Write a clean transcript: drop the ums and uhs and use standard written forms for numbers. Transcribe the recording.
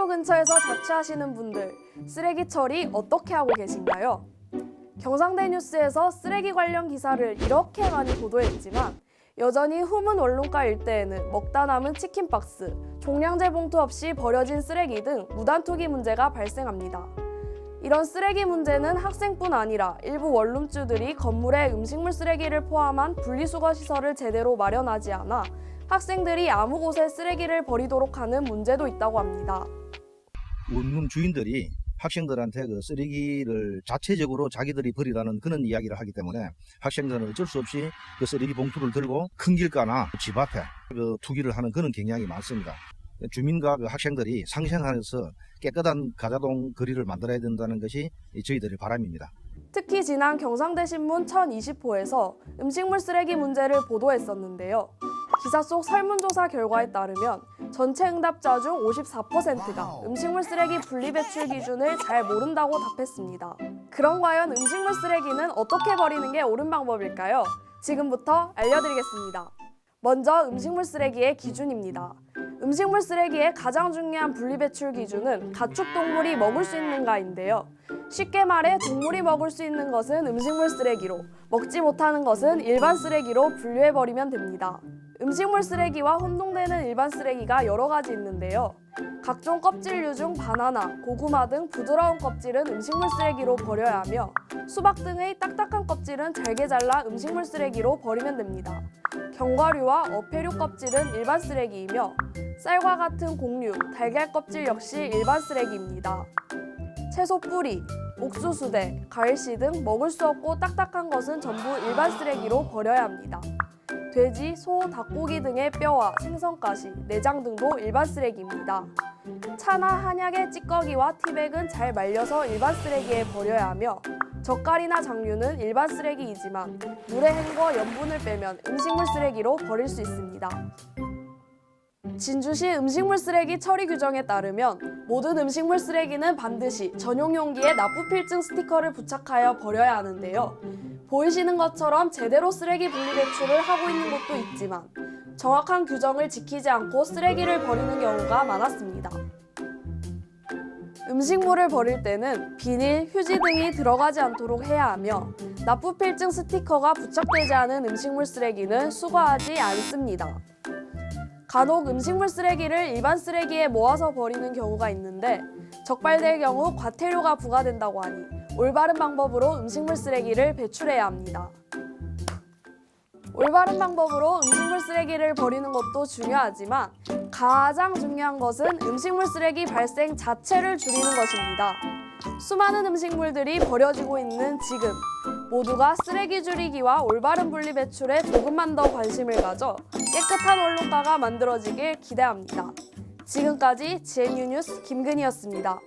학교 근처에서 자취하시는 분들, 쓰레기 처리 어떻게 하고 계신가요? 경상대 뉴스에서 쓰레기 관련 기사를 이렇게 많이 보도했지만 여전히 후문 원룸가 일대에는 먹다 남은 치킨 박스, 종량제 봉투 없이 버려진 쓰레기 등 무단 투기 문제가 발생합니다. 이런 쓰레기 문제는 학생뿐 아니라 일부 원룸주들이 건물에 음식물 쓰레기를 포함한 분리수거 시설을 제대로 마련하지 않아 학생들이 아무 곳에 쓰레기를 버리도록 하는 문제도 있다고 합니다. 원룸 주인들이 학생들한테 그 쓰레기를 자체적으로 자기들이 버리라는 그런 이야기를 하기 때문에 학생들은 어쩔 수 없이 그 쓰레기 봉투를 들고 큰 길가나 집 앞에 그 투기를 하는 그런 경향이 많습니다. 주민과 그 학생들이 상생하면서 깨끗한 가자동 거리를 만들어야 된다는 것이 저희들의 바람입니다. 특히 지난 경상대 신문 1020호에서 음식물 쓰레기 문제를 보도했었는데요. 기사 속 설문조사 결과에 따르면 전체 응답자 중 54%가 음식물 쓰레기 분리배출 기준을 잘 모른다고 답했습니다. 그럼 과연 음식물 쓰레기는 어떻게 버리는 게 옳은 방법일까요? 지금부터 알려드리겠습니다. 먼저 음식물 쓰레기의 기준입니다. 음식물 쓰레기의 가장 중요한 분리배출 기준은 가축동물이 먹을 수 있는가인데요. 쉽게 말해 동물이 먹을 수 있는 것은 음식물 쓰레기로, 먹지 못하는 것은 일반 쓰레기로 분류해버리면 됩니다. 음식물 쓰레기와 혼동되는 일반 쓰레기가 여러 가지 있는데요. 각종 껍질류 중 바나나, 고구마 등 부드러운 껍질은 음식물 쓰레기로 버려야 하며 수박 등의 딱딱한 껍질은 잘게 잘라 음식물 쓰레기로 버리면 됩니다. 견과류와 어패류 껍질은 일반 쓰레기이며 쌀과 같은 곡류, 달걀 껍질 역시 일반 쓰레기입니다. 채소 뿌리, 옥수수대, 가을씨 등 먹을 수 없고 딱딱한 것은 전부 일반 쓰레기로 버려야 합니다. 돼지, 소, 닭고기 등의 뼈와 생선가시, 내장 등도 일반 쓰레기입니다. 차나 한약의 찌꺼기와 티백은 잘 말려서 일반 쓰레기에 버려야 하며 젓갈이나 장류는 일반 쓰레기이지만 물에 헹궈 염분을 빼면 음식물 쓰레기로 버릴 수 있습니다. 진주시 음식물 쓰레기 처리 규정에 따르면 모든 음식물 쓰레기는 반드시 전용 용기에 납부 필증 스티커를 부착하여 버려야 하는데요. 보이시는 것처럼 제대로 쓰레기 분리 배출을 하고 있는 곳도 있지만 정확한 규정을 지키지 않고 쓰레기를 버리는 경우가 많았습니다. 음식물을 버릴 때는 비닐, 휴지 등이 들어가지 않도록 해야 하며 납부 필증 스티커가 부착되지 않은 음식물 쓰레기는 수거하지 않습니다. 간혹 음식물 쓰레기를 일반 쓰레기에 모아서 버리는 경우가 있는데 적발될 경우 과태료가 부과된다고 하니 올바른 방법으로 음식물 쓰레기를 배출해야 합니다. 올바른 방법으로 음식물 쓰레기를 버리는 것도 중요하지만 가장 중요한 것은 음식물 쓰레기 발생 자체를 줄이는 것입니다. 수많은 음식물들이 버려지고 있는 지금 모두가 쓰레기 줄이기와 올바른 분리 배출에 조금만 더 관심을 가져 깨끗한 원룸가가 만들어지길 기대합니다. 지금까지 GNU 뉴스 김근희였습니다.